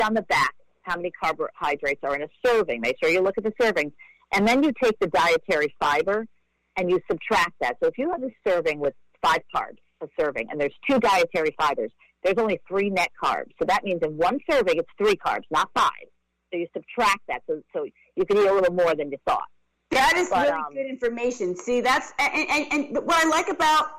on the back how many carbohydrates are in a serving. Make sure you look at the serving. And then you take the dietary fiber and you subtract that. So if you have a serving with 5 carbs, a serving, and there's 2 dietary fibers, there's only 3 net carbs. So that means in one serving, it's 3 carbs, not 5. So you subtract that so you can eat a little more than you thought. That is really good information. See, that's and what I like about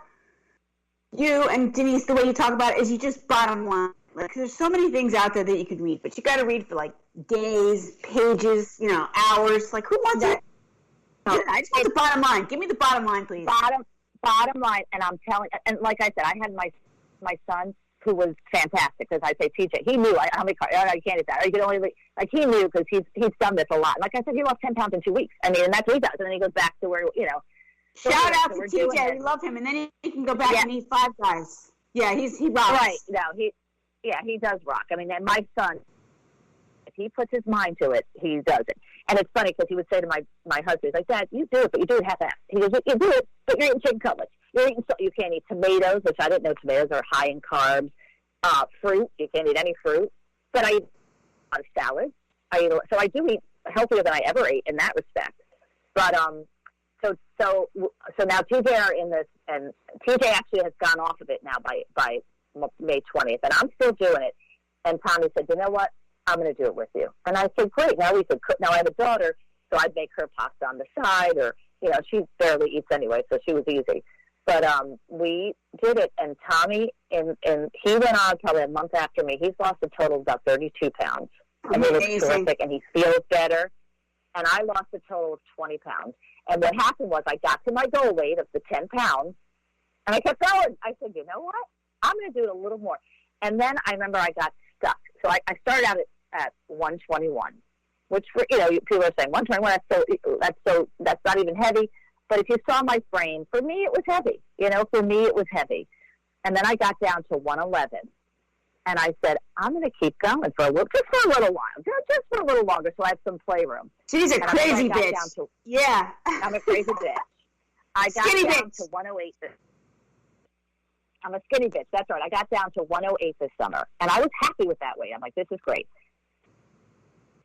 you and Denise, the way you talk about it, is you just bottom line. Like, there's so many things out there that you could read, but you got to read for like days, pages, hours. Like, who wants it? I just want the bottom line. Give me the bottom line, please. Bottom line, and I'm telling, and like I said, I had my son who was fantastic, because I say, TJ, he knew how many carbs. Oh, you can't eat that. Or you can only he knew, because he's done this a lot. And like I said, he lost 10 pounds in 2 weeks. I mean, and that's what he does. And then he goes back to where Shout out to TJ. We love him, and then he can go back and eat Five Guys. Yeah, he rocks. Right. No, he does rock. I mean, and my son, if he puts his mind to it, he does it. And it's funny, because he would say to my husband, he's like, Dad, you do it, but you do it half-assed. He goes, you do it, but you're eating chicken cutlets. You can't eat tomatoes, which I didn't know tomatoes are high in carbs. Fruit, you can't eat any fruit. But I eat a lot of salads. So I do eat healthier than I ever ate in that respect. But so now TJ are in this, and TJ actually has gone off of it now by May 20th, and I'm still doing it. And Tommy said, you know what? I'm going to do it with you. And I said, great. Now we could cook. Now I have a daughter, so I'd make her pasta on the side, or she barely eats anyway, so she was easy. But we did it, and Tommy, and he went on probably a month after me. He's lost a total of about 32 pounds. And he looks terrific, and he feels better. And I lost a total of 20 pounds. And what happened was I got to my goal weight of the 10 pounds, and I kept going. I said, you know what? I'm going to do it a little more. And then I remember I got stuck. So I started out at 121, which, people are saying, 121, that's not even heavy. But if you saw my frame, for me, it was heavy. For me, it was heavy. And then I got down to 111. And I said, I'm going to keep going just for a little while, just for a little longer, so I have some playroom. She's a crazy bitch. I'm a crazy bitch. I got down to 108. I'm a skinny bitch. That's right. I got down to 108 this summer. And I was happy with that weight. I'm like, this is great.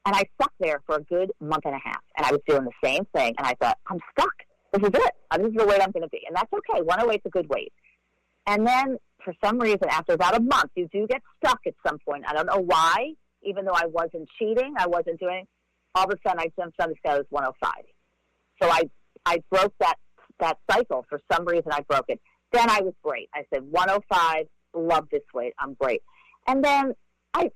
And I stuck there for a good month and a half. And I was doing the same thing. And I thought, I'm stuck. This is it. This is the weight I'm going to be. And that's okay. 108 is a good weight. And then, for some reason, after about a month, you do get stuck at some point. I don't know why. Even though I wasn't cheating, I wasn't doing, all of a sudden I jumped on the scale as 105. So I broke that cycle. For some reason, I broke it. Then I was great. I said, 105, love this weight. I'm great. And then I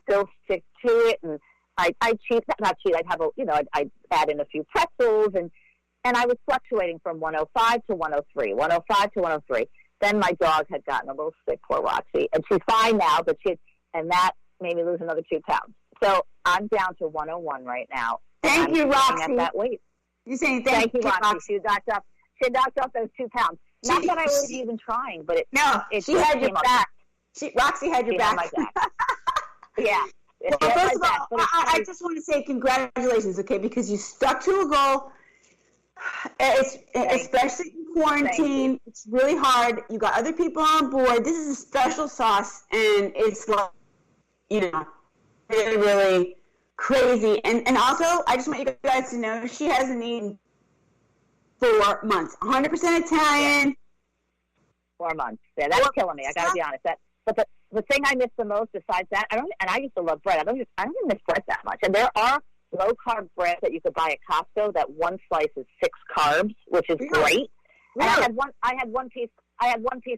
still stick to it, and I cheat, not cheat. I'd add in a few pretzels, and I was fluctuating from 105 to 103, 105 to 103. Then my dog had gotten a little sick, poor Roxy, and she's fine now, and that made me lose another 2 pounds. So I'm down to 101 right now. Thank you, Roxy. At that weight. You're saying thank you, Roxy. She knocked off those 2 pounds. Not that I wasn't even trying, but she had your back. Roxy had your back. My back. Yeah. Well, first of all, I just want to say congratulations, okay, because you stuck to a goal. Especially in quarantine, it's really hard. You got other people on board. This is a special sauce, and it's like, really, really crazy. And also, I just want you guys to know she hasn't eaten 4 months. 100% Italian. 4 months. Yeah, that's killing me. I got to be honest. But the thing I miss the most, besides that, I used to love bread. I don't even miss bread that much. And there are low carb bread that you could buy at Costco. That one slice is 6 carbs, which is great. And I had one piece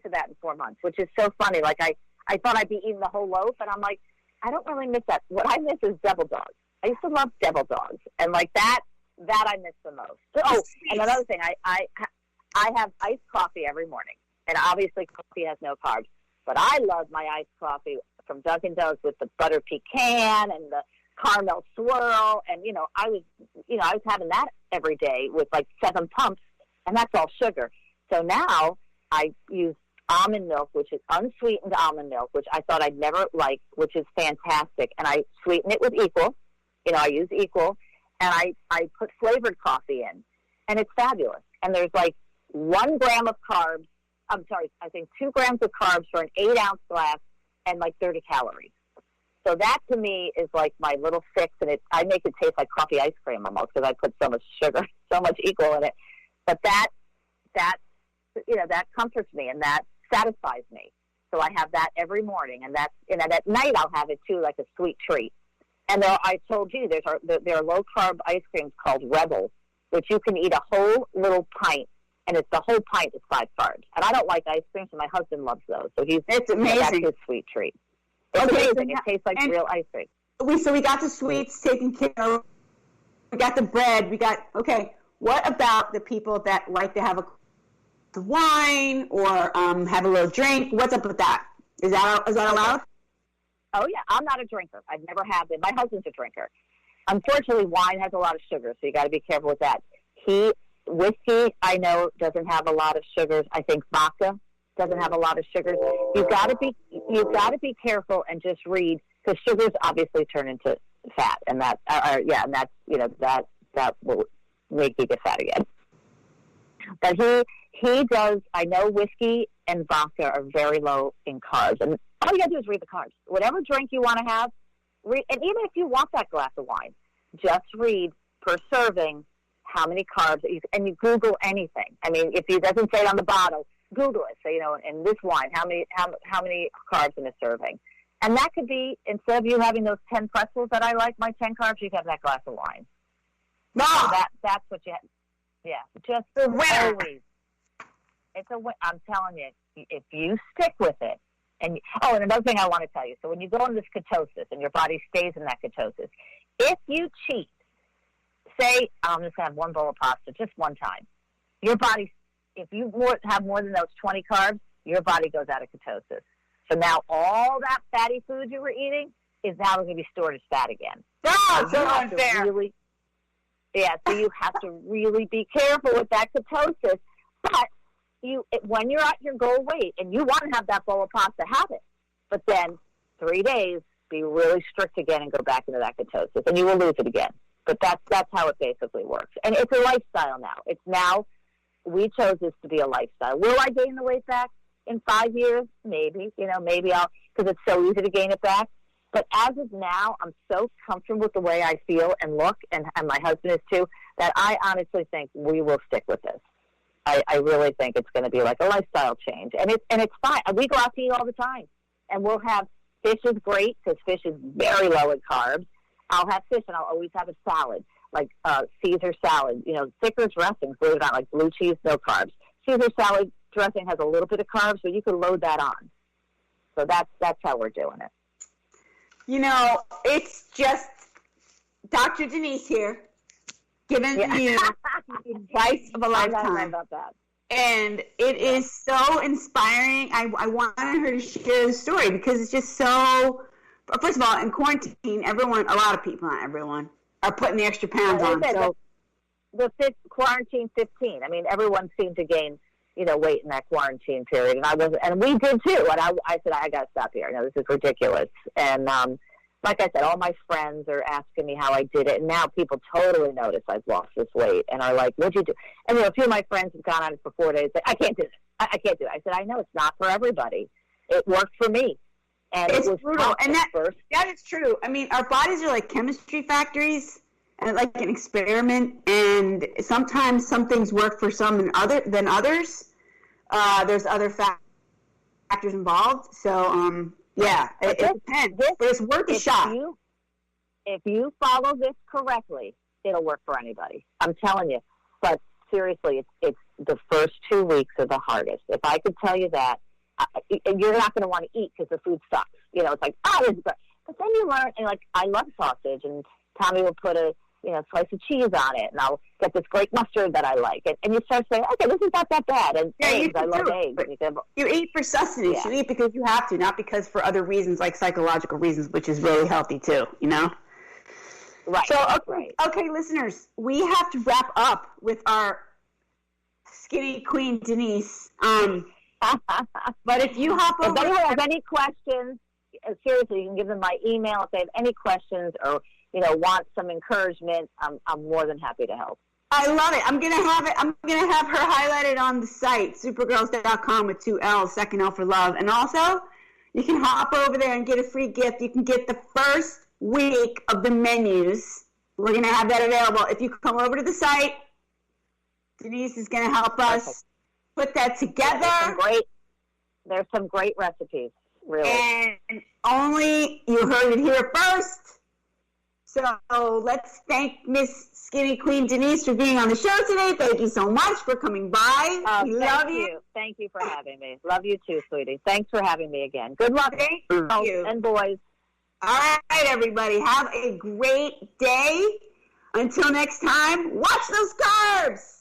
of that in 4 months, which is so funny. Like I thought I'd be eating the whole loaf, and I'm like, I don't really miss that. What I miss is Devil Dogs. I used to love Devil Dogs, and like that I miss the most. Oh, and another thing, I have iced coffee every morning, and obviously coffee has no carbs, but I love my iced coffee from Dunkin' Donuts with the butter pecan and the caramel swirl, and I was having that every day with like 7 pumps, and that's all sugar. So now I use almond milk, which is unsweetened almond milk, which I thought I'd never like, which is fantastic, and I sweeten it with Equal. I use Equal, and I put flavored coffee in, and it's fabulous. And there's like 1 gram of carbs. I think 2 grams of carbs for an 8-ounce glass, and like 30 calories. So that to me is like my little fix, and I make it taste like coffee ice cream almost because I put so much sugar, so much equal in it. But that comforts me and that satisfies me. So I have that every morning, and at night I'll have it too, like a sweet treat. And I told you there are low carb ice creams called Rebel, which you can eat a whole little pint, and the whole pint is 5 carbs. And I don't like ice cream, so my husband loves those. So it's amazing. That's his sweet treat. It's amazing. It tastes like real ice cream. We got the sweets taken care of. We got the bread. What about the people that like to have a wine or have a little drink? What's up with that? Is that allowed? Oh yeah, I'm not a drinker. I've never have been. My husband's a drinker. Unfortunately, wine has a lot of sugar, so you got to be careful with that. Whiskey, I know, doesn't have a lot of sugars. I think vodka doesn't have a lot of sugars. You've got to be careful and just read, because sugars obviously turn into fat, and that will make you get fat again. But he does. I know whiskey and vodka are very low in carbs, and all you got to do is read the carbs. Whatever drink you want to have, read, and even if you want that glass of wine, just read per serving how many carbs, and you Google anything. I mean, if it doesn't say it on the bottle, Google it. So, in this wine, how many carbs in a serving? And that could be, instead of you having those 10 pretzels that I like, my 10 carbs, you can have that glass of wine. No, that's what you have. Yeah, just always. I'm telling you, if you stick with it, and another thing I want to tell you. So when you go into this ketosis and your body stays in that ketosis, if you cheat, say I'm just going to have one bowl of pasta just one time, your body, if you have more than those 20 carbs, your body goes out of ketosis. So now all that fatty food you were eating is now going to be stored as fat again. Oh, so unfair. So you have to really be careful with that ketosis. But when you're at your goal weight and you want to have that bowl of pasta, have it. But then 3 days, be really strict again and go back into that ketosis, and you will lose it again. But that's how it basically works. And it's a lifestyle now. We chose this to be a lifestyle. Will I gain the weight back in 5 years? Maybe. Maybe I'll, because it's so easy to gain it back. But as of now, I'm so comfortable with the way I feel and look, and my husband is too, that I honestly think we will stick with this. I really think it's going to be like a lifestyle change. And it's fine. We go out to eat all the time. And we'll have fish is great because fish is very low in carbs. I'll have fish, and I'll always have a salad, like Caesar salad. Thicker dressings, believe it or not, like blue cheese, no carbs. Caesar salad dressing has a little bit of carbs, so you can load that on. So that's how we're doing it. It's just Dr. Denise here giving you the advice of a lifetime. About that. And it is so inspiring. I wanted her to share the story because it's just so. First of all, in quarantine, a lot of people, not everyone, are putting the extra pounds on. So the quarantine 15. I mean, everyone seemed to gain, weight in that quarantine period, and we did too. And I said, I got to stop here. This is ridiculous. And like I said, all my friends are asking me how I did it, and now people totally notice I've lost this weight and are like, "What'd you do?" And a few of my friends have gone on it for 4 days. Like, I can't do it. I can't do it. I said, I know it's not for everybody. It worked for me. And it's it was brutal, and that is true. I mean, our bodies are like chemistry factories, and like an experiment. And sometimes some things work for some than others. There's other factors involved. So, it depends. But it's worth a shot. If you follow this correctly, it'll work for anybody. I'm telling you. But seriously, it's the first 2 weeks are the hardest. If I could tell you that. You're not going to want to eat because the food sucks. It's like, this is great. But then you learn, and like, I love sausage, and Tommy will put a slice of cheese on it, and I'll get this great mustard that I like. And you start saying, okay, this is not that bad. And eggs, I love eggs. You eat for sustenance. Yeah. You eat because you have to, not because for other reasons, like psychological reasons, which is really healthy too, Right. So, okay, listeners, we have to wrap up with our skinny queen, Denise. But if you hop over, if anyone has any questions, seriously, you can give them my email if they have any questions or want some encouragement. I'm more than happy to help. I love it. I'm gonna have her highlighted on the site, supergirls.com with 2 L's, second L for love, and also you can hop over there and get a free gift. You can get the first week of the menus. We're going to have that available. If you come over to the site, Denise is going to help us put that together. There's some great recipes, really. And only you heard it here first. So let's thank Miss Skinny Queen Denise for being on the show today. Thank you so much for coming by. We love you. Thank you for having me. Love you too, sweetie. Thanks for having me again. Good luck. Thank you. And boys. All right, everybody. Have a great day. Until next time, watch those carbs.